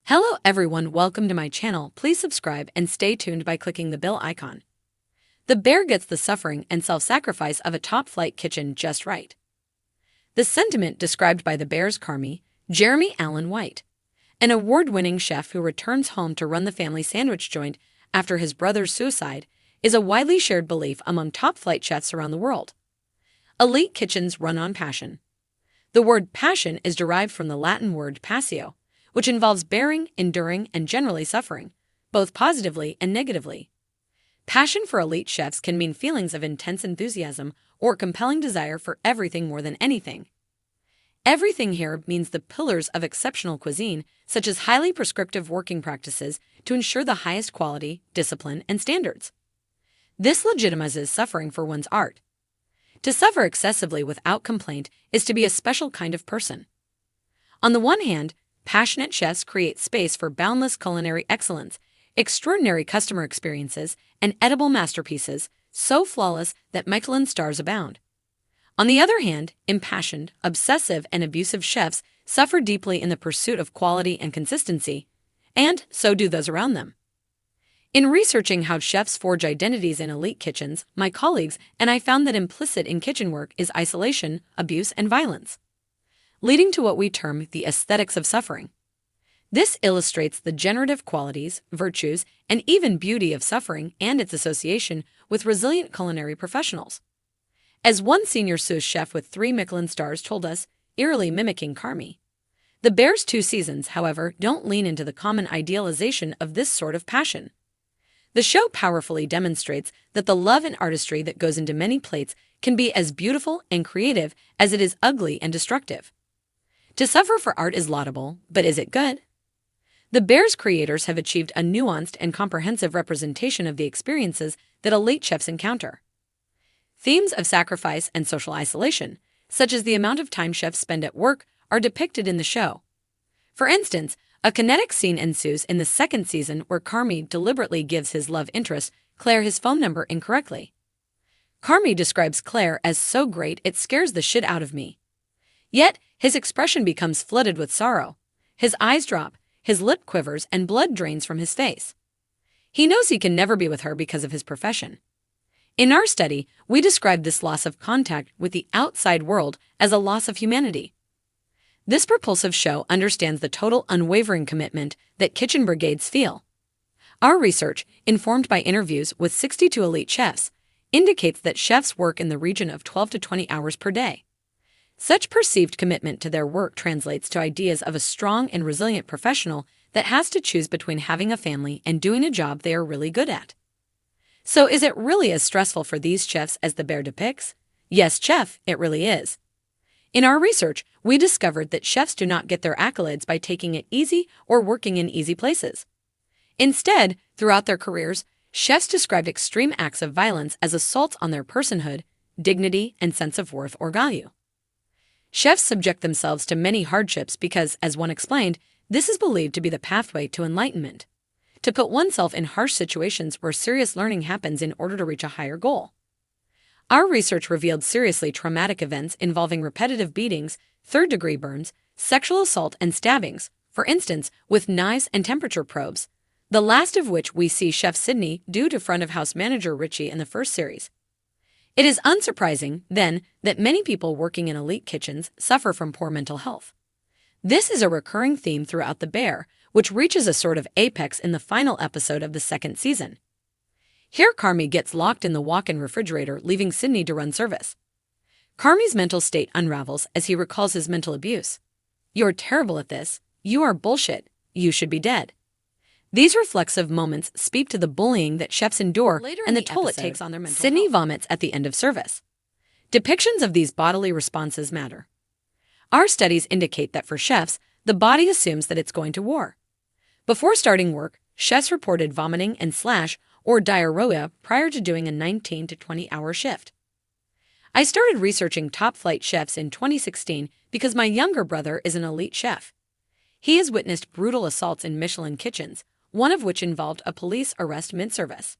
Hello everyone, welcome to my channel. Please subscribe and stay tuned by clicking the bell icon. The bear gets the suffering and self-sacrifice of a top-flight kitchen just right. The sentiment described by the bear's Carmy, Jeremy Allen White, an award-winning chef who returns home to run the family sandwich joint after his brother's suicide, is a widely shared belief among top-flight chefs around the world. Elite kitchens run on passion. The word passion is derived from the Latin word passio, which involves bearing, enduring, and generally suffering, both positively and negatively. Passion for elite chefs can mean feelings of intense enthusiasm or compelling desire for everything more than anything. Everything here means the pillars of exceptional cuisine, such as highly prescriptive working practices to ensure the highest quality, discipline, and standards. This legitimizes suffering for one's art. To suffer excessively without complaint is to be a special kind of person. On the one hand, passionate chefs create space for boundless culinary excellence, extraordinary customer experiences, and edible masterpieces so flawless that Michelin stars abound. On the other hand, impassioned, obsessive, and abusive chefs suffer deeply in the pursuit of quality and consistency, and so do those around them. In researching how chefs forge identities in elite kitchens, my colleagues and I found that implicit in kitchen work is isolation, abuse, and violence, leading to what we term the aesthetics of suffering. This illustrates the generative qualities, virtues, and even beauty of suffering and its association with resilient culinary professionals. As one senior sous chef with 3 Michelin stars told us, eerily mimicking Carmy, the Bear's 2 seasons, however, don't lean into the common idealization of this sort of passion. The show powerfully demonstrates that the love and artistry that goes into many plates can be as beautiful and creative as it is ugly and destructive. To suffer for art is laudable, but is it good? The Bear's creators have achieved a nuanced and comprehensive representation of the experiences that elite chefs encounter. Themes of sacrifice and social isolation, such as the amount of time chefs spend at work, are depicted in the show. For instance, a kinetic scene ensues in the 2nd season where Carmy deliberately gives his love interest, Claire, his phone number incorrectly. Carmy describes Claire as so great it scares the shit out of me. Yet, his expression becomes flooded with sorrow. His eyes drop, his lip quivers, and blood drains from his face. He knows he can never be with her because of his profession. In our study, we described this loss of contact with the outside world as a loss of humanity. This propulsive show understands the total unwavering commitment that kitchen brigades feel. Our research, informed by interviews with 62 elite chefs, indicates that chefs work in the region of 12 to 20 hours per day. Such perceived commitment to their work translates to ideas of a strong and resilient professional that has to choose between having a family and doing a job they are really good at. So is it really as stressful for these chefs as the Bear depicts? Yes, chef, it really is. In our research, we discovered that chefs do not get their accolades by taking it easy or working in easy places. Instead, throughout their careers, chefs described extreme acts of violence as assaults on their personhood, dignity, and sense of worth or value. Chefs subject themselves to many hardships because, as one explained, this is believed to be the pathway to enlightenment. To put oneself in harsh situations where serious learning happens in order to reach a higher goal. Our research revealed seriously traumatic events involving repetitive beatings, 3rd-degree burns, sexual assault, and stabbings, for instance, with knives and temperature probes, the last of which we see Chef Sydney do to front-of-house manager Richie in the 1st series. It is unsurprising, then, that many people working in elite kitchens suffer from poor mental health. This is a recurring theme throughout The Bear, which reaches a sort of apex in the final episode of the 2nd season. Here Carmy gets locked in the walk-in refrigerator, leaving Sydney to run service. Carmy's mental state unravels as he recalls his mental abuse. "You're terrible at this. You are bullshit. You should be dead." These reflexive moments speak to the bullying that chefs endure and the toll it takes on their mental health. Sydney vomits at the end of service. Depictions of these bodily responses matter. Our studies indicate that for chefs, the body assumes that it's going to war. Before starting work, chefs reported vomiting and slash or diarrhea prior to doing a 19 to 20-hour shift. I started researching top-flight chefs in 2016 because my younger brother is an elite chef. He has witnessed brutal assaults in Michelin kitchens, one of which involved a police arrest mid-service.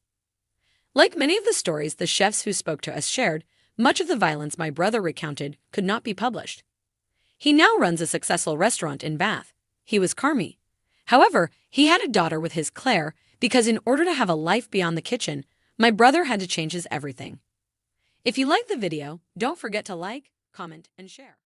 Like many of the stories the chefs who spoke to us shared, much of the violence my brother recounted could not be published. He now runs a successful restaurant in Bath. He was Carmy. However, he had a daughter with his Claire because in order to have a life beyond the kitchen, my brother had to change his everything. If you like the video, don't forget to like, comment, and share.